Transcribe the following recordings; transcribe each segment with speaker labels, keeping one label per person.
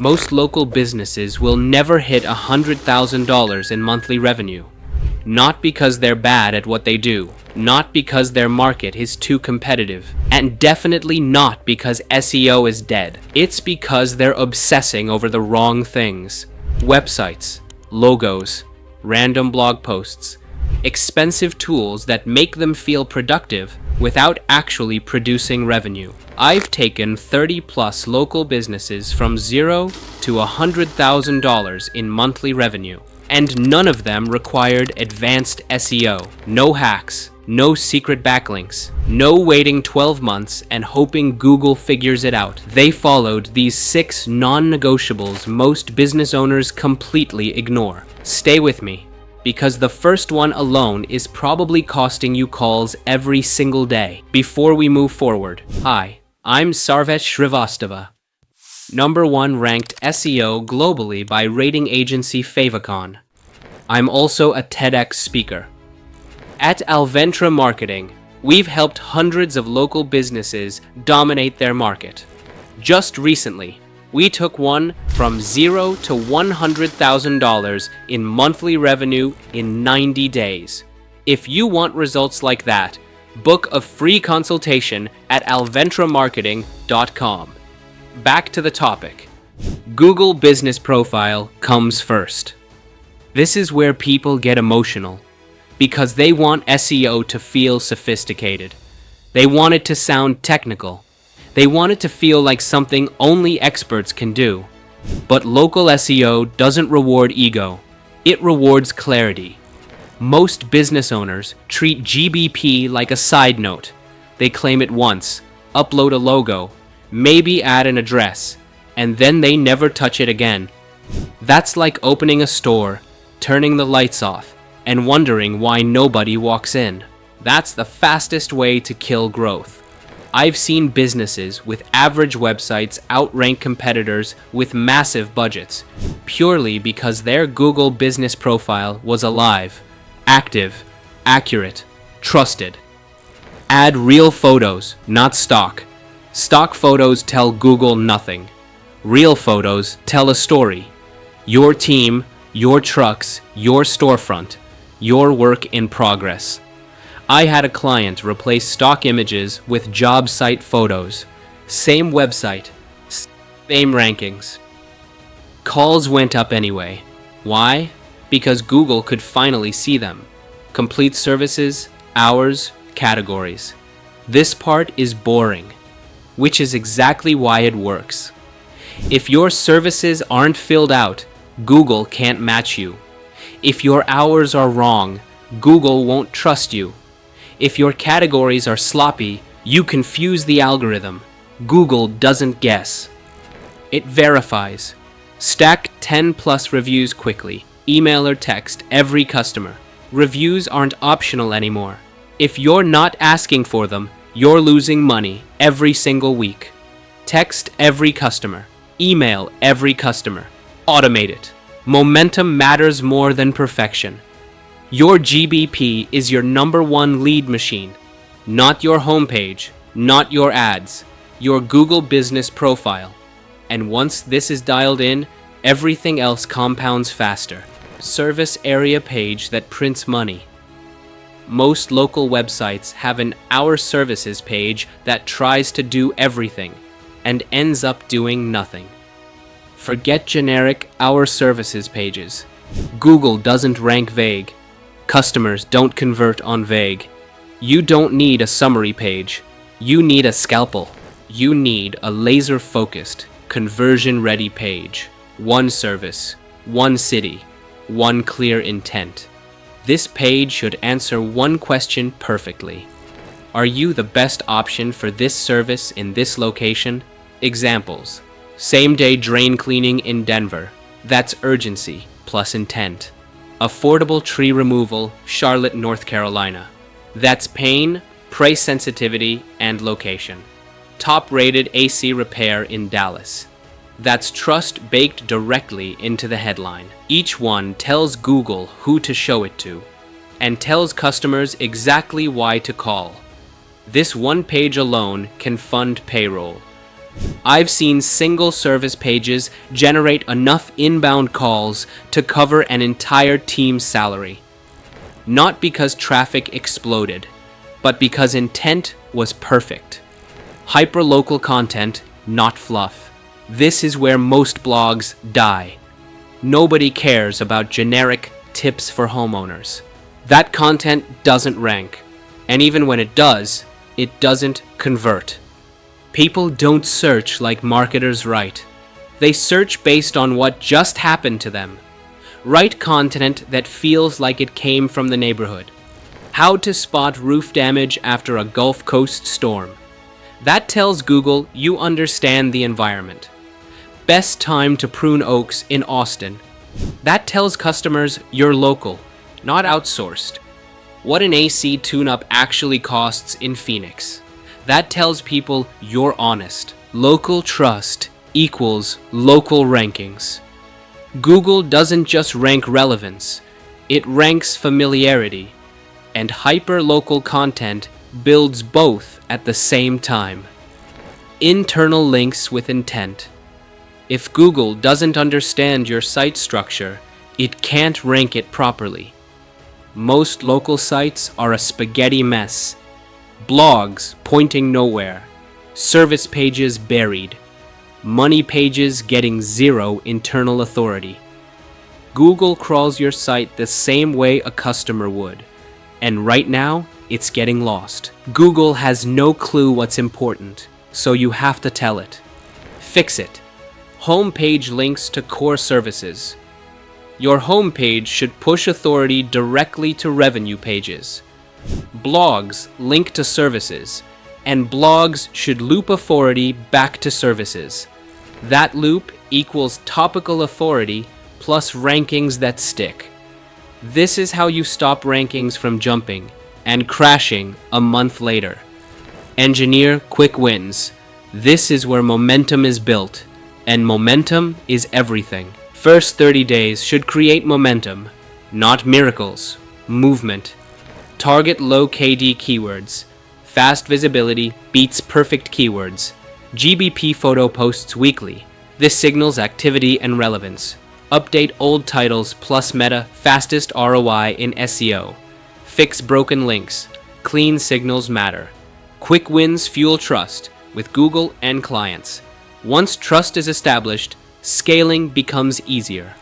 Speaker 1: Most local businesses will never hit $100,000 in monthly revenue. Not because they're bad at what they do, not because their market is too competitive, and definitely not because SEO is dead. It's because they're obsessing over the wrong things. Websites, logos, random blog posts, expensive tools that make them feel productive without actually producing revenue. I've taken 30+ local businesses from $0 to $100,000 in monthly revenue, and none of them required advanced SEO. No hacks, no secret backlinks, no waiting 12 months and hoping Google figures it out. They followed these 6 non-negotiables most business owners completely ignore. Stay with me, because the first one alone is probably costing you calls every single day. Before we move forward, hi, I'm Sarvesh Shrivastava, #1 ranked SEO globally by rating agency Favikon. I'm also a TEDx speaker. At Alventra Marketing, we've helped hundreds of local businesses dominate their market. Just recently, we took one from $0 to $100,000 in monthly revenue in 90 days. If you want results like that, book a free consultation at alventramarketing.com. Back to the topic. Google Business Profile comes first. This is where people get emotional, because they want SEO to feel sophisticated. They want it to sound technical. They want it to feel like something only experts can do. But local SEO doesn't reward ego. It rewards clarity. Most business owners treat GBP like a side note. They claim it once, upload a logo, maybe add an address, and then they never touch it again. That's like opening a store, turning the lights off, and wondering why nobody walks in. That's the fastest way to kill growth. I've seen businesses with average websites outrank competitors with massive budgets, purely because their Google business profile was alive, active, accurate, trusted. Add real photos, not stock. Stock photos tell Google nothing. Real photos tell a story. Your team, your trucks, your storefront, your work in progress. I had a client replace stock images with job site photos. Same website, same rankings. Calls went up anyway. Why? Because Google could finally see them. Complete services, hours, categories. This part is boring, which is exactly why it works. If your services aren't filled out, Google can't match you. If your hours are wrong, Google won't trust you. If your categories are sloppy, you confuse the algorithm. Google doesn't guess. It verifies. Stack 10+ reviews quickly. Email or text every customer. Reviews aren't optional anymore. If you're not asking for them, you're losing money every single week. Text every customer. Email every customer. Automate it. Momentum matters more than perfection. Your GBP is your #1 lead machine, not your homepage, not your ads, your Google business profile. And once this is dialed in, everything else compounds faster. Service area page that prints money. Most local websites have an Our Services page that tries to do everything and ends up doing nothing. Forget generic Our Services pages. Google doesn't rank vague. Customers don't convert on vague. You don't need a summary page. You need a scalpel. You need a laser-focused, conversion-ready page. One service, one city, one clear intent. This page should answer one question perfectly. Are you the best option for this service in this location? Examples. Same-day drain cleaning in Denver. That's urgency plus intent. Affordable tree removal, Charlotte, North Carolina. That's pain, price sensitivity, and location. Top-rated AC repair in Dallas. That's trust baked directly into the headline. Each one tells Google who to show it to, and tells customers exactly why to call. This one page alone can fund payroll. I've seen single service pages generate enough inbound calls to cover an entire team's salary. Not because traffic exploded, but because intent was perfect. Hyperlocal content, not fluff. This is where most blogs die. Nobody cares about generic tips for homeowners. That content doesn't rank, and even when it does, it doesn't convert. People don't search like marketers write. They search based on what just happened to them. Write content that feels like it came from the neighborhood. How to spot roof damage after a Gulf Coast storm. That tells Google you understand the environment. Best time to prune oaks in Austin. That tells customers you're local, not outsourced. What an AC tune-up actually costs in Phoenix. That tells people you're honest. Local trust equals local rankings. Google doesn't just rank relevance, it ranks familiarity. And hyperlocal content builds both at the same time. Internal links with intent. If Google doesn't understand your site structure, it can't rank it properly. Most local sites are a spaghetti mess. Blogs pointing nowhere, service pages buried, money pages getting zero internal authority. Google crawls your site the same way a customer would, and right now, it's getting lost. Google has no clue what's important, so you have to tell it. Fix it. Homepage links to core services. Your homepage should push authority directly to revenue pages. Blogs link to services, and blogs should loop authority back to services. That loop equals topical authority plus rankings that stick. This is how you stop rankings from jumping and crashing a month later. Engineer quick wins. This is where momentum is built, and momentum is everything. First 30 days should create momentum, not miracles, movement. Target low KD keywords. Fast visibility beats perfect keywords. GBP photo posts weekly. This signals activity and relevance. Update old titles plus meta, fastest ROI in SEO. Fix broken links. Clean signals matter. Quick wins fuel trust with Google and clients. Once trust is established, scaling becomes easier.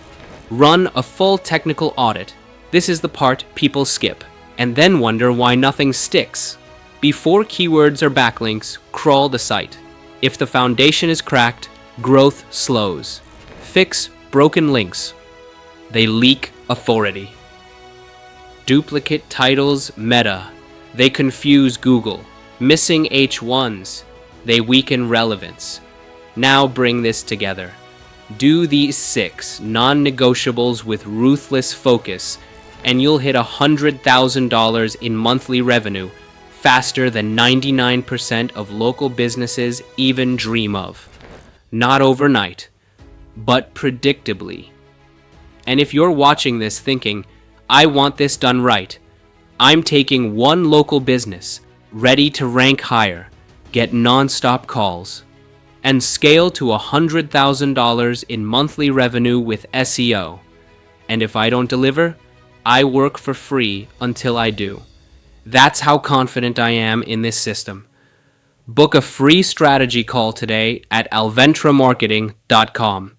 Speaker 1: Run a full technical audit. This is the part people skip, and then wonder why nothing sticks. Before keywords or backlinks, crawl the site. If the foundation is cracked, growth slows. Fix broken links. They leak authority. Duplicate titles meta. They confuse Google. Missing H1s. They weaken relevance. Now bring this together. Do these 6 non-negotiables with ruthless focus, and you'll hit $100,000 in monthly revenue faster than 99% of local businesses even dream of. Not overnight, but predictably. And if you're watching this thinking, I want this done right, I'm taking one local business, ready to rank higher, get non-stop calls, and scale to $100,000 in monthly revenue with SEO. And if I don't deliver, I work for free until I do. That's how confident I am in this system. Book a free strategy call today at alventramarketing.com.